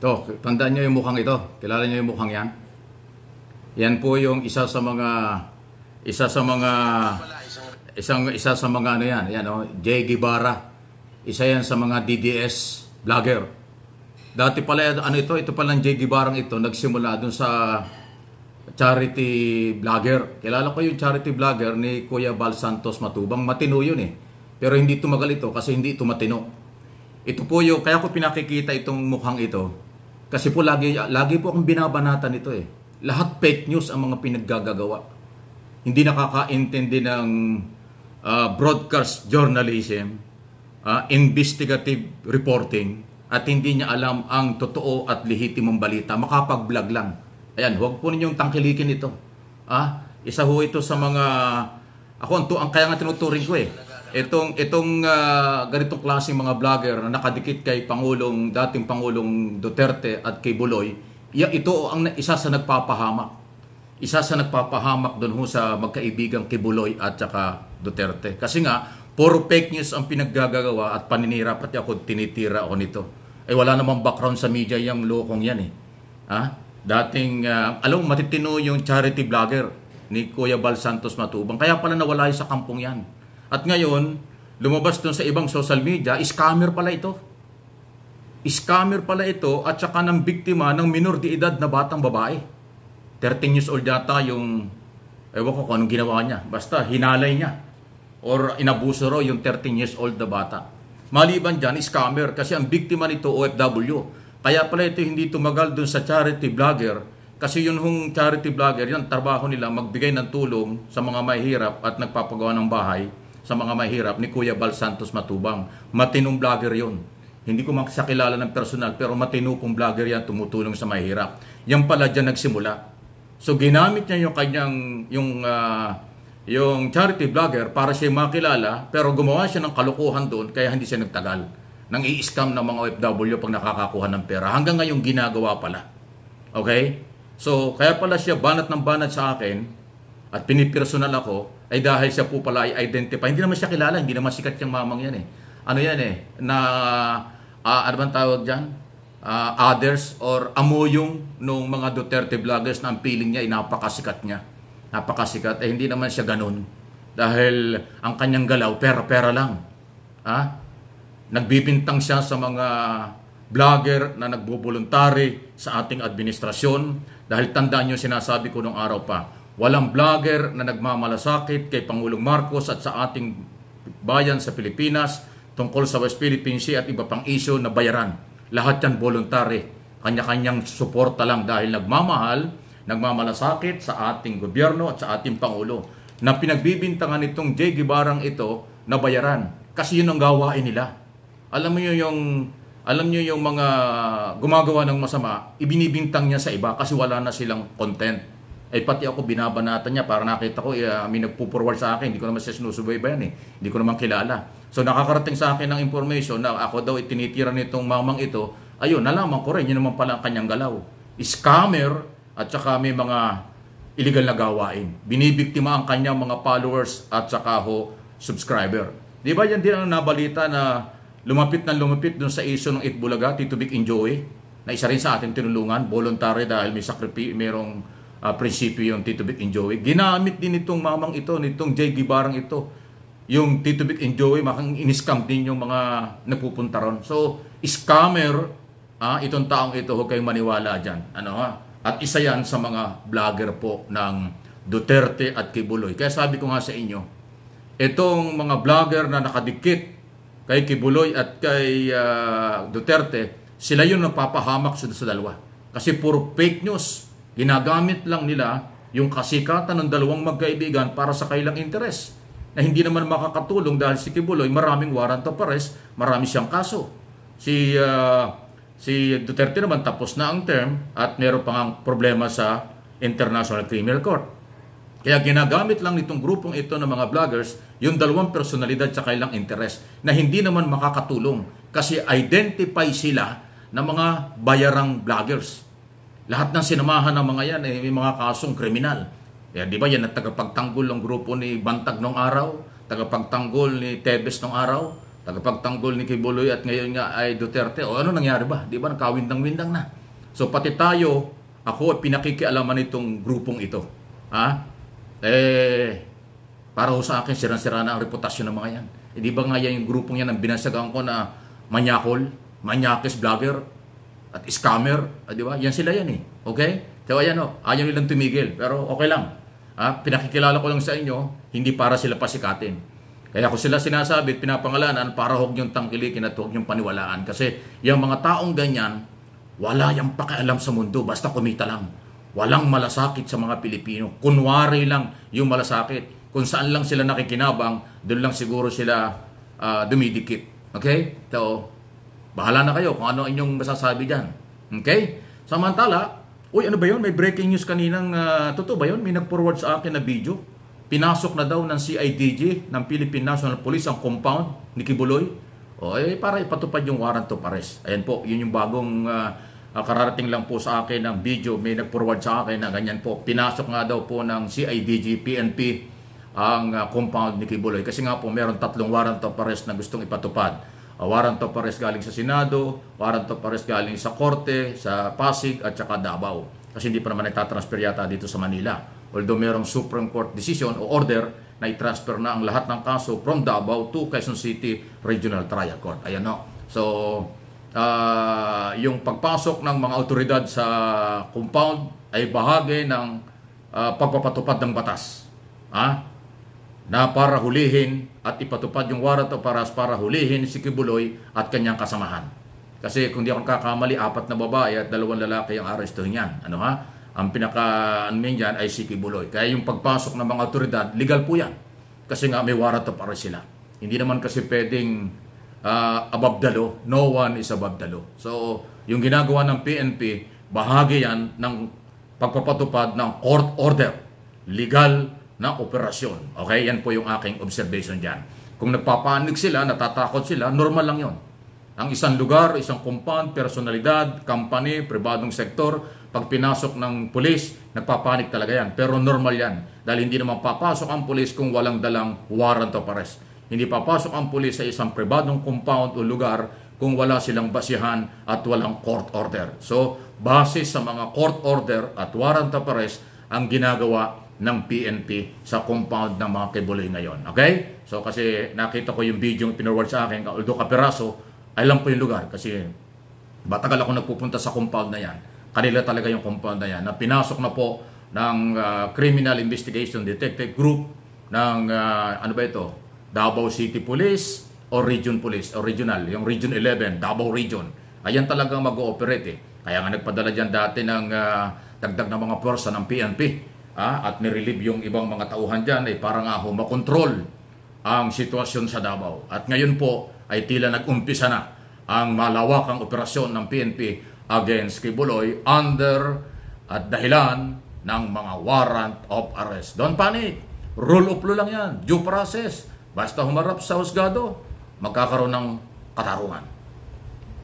To, tandaan nyo yung mukhang ito. Kilala nyo yung mukhang yan? Yan po yung isa sa mga ano yan, Jay Guevara. Isa yan sa mga DDS vlogger. Dati pala ito palang Jay Guevara ito nagsimula dun sa charity vlogger. Kilala ko yung charity vlogger ni Kuya Bal Santos Matubang. Matino yun eh. Pero hindi tumagal ito kasi hindi ito matino. Ito po yung, kaya ko pinakikita itong mukhang ito. Kasi po lagi po akong binabanatan ito eh. Lahat fake news ang mga pinaggagawa. Hindi nakakaintindi ng broadcast journalism, investigative reporting, at hindi niya alam ang totoo at lehitimong balita. Makapag-vlog lang. Ayan, huwag po ninyong tangkilikin ito. Isa ho ito sa mga, ang kaya nga tinuturing ko eh. Itong ganitong klaseng mga vlogger na nakadikit kay dating Pangulong Duterte at kay Buloy, ito ang isa sa nagpapahamak. Isa sa nagpapahamak doon ho sa magkaibigang kay Buloy at saka Duterte. Kasi nga, puro fake news ang pinaggagawa at paninira, pati ako tinitira ako nito. Wala namang background sa media yung lokong yan eh. Dating, alam mo, matitino yung charity vlogger ni Kuya Bal Santos Matubang. Kaya pala nawala sa kampong yan. At ngayon, lumabas doon sa ibang social media, scammer pala ito. Scammer pala ito at saka ng biktima ng minor de edad na batang babae. 13 years old yata yung, ewan ko kung anong ginawa niya. Basta hinalay niya. Or inabuso raw yung 13 years old na bata. Maliban dyan, scammer. Kasi ang biktima nito, OFW. Kaya pala ito hindi tumagal doon sa charity vlogger. Kasi yun hong charity vlogger, yung trabaho nila magbigay ng tulong sa mga mahihirap at nagpapagawa ng bahay sa mga mahirap ni Kuya Bal Santos Matubang. Matinong vlogger yun. Hindi ko makasakilala ng personal pero matino pong vlogger yan tumutulong sa mahirap. Yan pala dyan nagsimula. So ginamit niya yung kanyang yung charity vlogger para siya makilala pero gumawa siya ng kalokohan doon kaya hindi siya nagtagal. Nang i-scam ng mga OFW pag nakakakuha ng pera. Hanggang ngayon ginagawa pala. Okay? So kaya pala siya banat ng banat sa akin at pinipersonal ako ay dahil siya po pala ay identify. Hindi naman siya kilala, hindi naman sikat yung mamang yan eh. Ano yan eh, ano bang tawag dyan? Others or amoyong nung mga Duterte vloggers na ang feeling niya ay napakasikat niya. Napakasikat, hindi naman siya ganun. Dahil ang kanyang galaw, pera-pera lang. Nagbibintang siya sa mga vlogger na nagbubuluntary sa ating administrasyon. Dahil tandaan nyo sinasabi ko nung araw pa, walang vlogger na nagmamalasakit kay Pangulong Marcos at sa ating bayan sa Pilipinas tungkol sa West Philippine Sea at iba pang issue na bayaran. Lahat yan voluntary. Kanya-kanyang suporta lang dahil nagmamalasakit sa ating gobyerno at sa ating Pangulo na pinagbibintangan itong Jay Guevara ito na bayaran. Kasi yun ang gawain nila. Alam niyo yung mga gumagawa ng masama, ibinibintang niya sa iba kasi wala na silang content. Pati ako binabanatan niya para nakita ko may nagpo-forward sa akin. Hindi ko naman siya sinusubaybayan eh. Hindi ko naman kilala. So nakakarating sa akin ng information na ako daw itinitira nitong mamang ito. Ayun, nalaman ko rin. Yun naman pala ang kanyang galaw. Scammer at saka may mga illegal na gawain. Binibiktima ang kanyang mga followers at saka subscriber. Di ba yan din ang nabalita na lumapit dun sa issue ng Itbulaga, Tito Vic and Joey, na isa rin sa ating tinulungan, voluntary dahil merong prinsipyo yung Tito Vic and Joey. Ginamit din itong mamang ito, nitong Jay Guevara ito. Yung Tito Vic and Joey, in-scam din yung mga napupunta ron. So, scammer, itong taong ito, huwag kayong maniwala dyan. At isa yan sa mga vlogger po ng Duterte at Kibuloy. Kaya sabi ko nga sa inyo, itong mga vlogger na nakadikit kay Kibuloy at kay Duterte, sila yung napapahamak sa dalawa. Kasi puro fake news. Ginagamit lang nila yung kasikatan ng dalawang magkaibigan para sa kailang interes. Na hindi naman makakatulong dahil si Kibuloy maraming warrant of arrest, marami siyang kaso. Si Duterte naman tapos na ang term at meron pang problema sa International Criminal Court. Kaya ginagamit lang nitong grupong ito ng mga vloggers yung dalawang personalidad sa kailang interes na hindi naman makakatulong kasi identify sila ng mga bayarang vloggers. Lahat ng sinamahan ng mga yan may mga kasong kriminal. Kaya di ba yan at tagapagtanggol ng grupo ni Bantag nung araw, tagapagtanggol ni Tebes nung araw. tagapagtanggol ni Kibuloy at ngayon nga ay Duterte. O ano nangyari ba? Di ba nakawindang-windang na? So pati tayo, ako pinakikialaman itong grupong ito. Para ho sa akin, sirang-sira na ang reputasyon ng mga yan. Di ba nga yan yung grupong yan ang binasagaan ko na manyakol, manyakis vlogger, at scammer. Di ba? Yan sila yan eh. Okay? So ayan o, ayaw nilang tumigil. Pero okay lang. Pinakikilala ko lang sa inyo, hindi para sila pasikatin. Kaya ako sila sinasabi, pinapangalanan para huwag niyong tangkilikin at huwag niyong paniwalaan. Kasi yung mga taong ganyan, wala yung pakialam sa mundo, basta kumita lang. Walang malasakit sa mga Pilipino. Kunwari lang yung malasakit. Kung saan lang sila nakikinabang, doon lang siguro sila dumidikit. Okay? So, bahala na kayo kung ano inyong masasabi dyan. Okay? Samantala, uy, ano ba yun? May breaking news kaninang, totoo ba yun? May nag-forward sa akin na video. Pinasok na daw ng CIDG, ng Philippine National Police, ang compound ni Kibuloy. Para ipatupad yung warrant of arrest. Ayan po, yun yung bagong kararating lang po sa akin ng video. May nag-forward sa akin na ganyan po. Pinasok nga daw po ng CIDG, PNP, ang compound ni Kibuloy. Kasi nga po, meron 3 warrant of arrest na gustong ipatupad. Warrant of arrest galing sa Senado, warrant of arrest galing sa Korte, sa Pasig, at saka Davao. Kasi hindi pa naman nagtatransfer yata dito sa Manila. Although merong Supreme Court decision o order na i-transfer na ang lahat ng kaso from Davao to Quezon City Regional Trial Court. Ayan no. So, yung pagpasok ng mga autoridad sa compound ay bahagi ng pagpapatupad ng batas. Na para hulihin at ipatupad yung warrant of arrest para hulihin si Kibuloy at kanyang kasamahan. Kasi kung di ako kakamali, 4 na babae at 2 lalaki ang arestuhin yan. Ang pinaka-anmin dyan ay si Kibuloy. Kaya yung pagpasok ng mga autoridad, legal po yan. Kasi nga may warrant of arrest sila. Hindi naman kasi pwedeng above the law. No one is above the law. So, yung ginagawa ng PNP, bahagi yan ng pagpapatupad ng court order. Legal na operasyon. Okay? Yan po yung aking observation dyan. Kung nagpapanik sila, natatakot sila, normal lang yon. Ang isang lugar, isang compound, personalidad, company, pribadong sektor, pag pinasok ng pulis, nagpapanik talaga yan. Pero normal yan. Dahil hindi naman papasok ang pulis kung walang dalang warrant of arrest. Hindi papasok ang pulis sa isang pribadong compound o lugar kung wala silang basihan at walang court order. So, base sa mga court order at warrant of arrest, ang ginagawa ng PNP sa compound ng mga Kibuloy ngayon. Okay? So, kasi nakita ko yung video yung pinurward sa akin, although kapiraso, alam po yung lugar kasi matagal ako nagpupunta sa compound na yan. Kanila talaga yung compound na yan na pinasok na po ng Criminal Investigation Detective Group ng Davao City Police o Region Police o Regional, yung Region 11, Davao Region. Ayan talagang mag-ooperate Kaya nga nagpadala dyan dati ng dagdag na mga pwersa ng PNP at nirelieve yung ibang mga tauhan dyan para nga makontrol ang sitwasyon sa Davao. At ngayon po ay tila nag-umpisa na ang malawakang operasyon ng PNP against Kibuloy under at dahilan ng mga warrant of arrest. Don't panic. Rule of law lang yan. Due process. Basta humarap sa husgado, magkakaroon ng katarungan.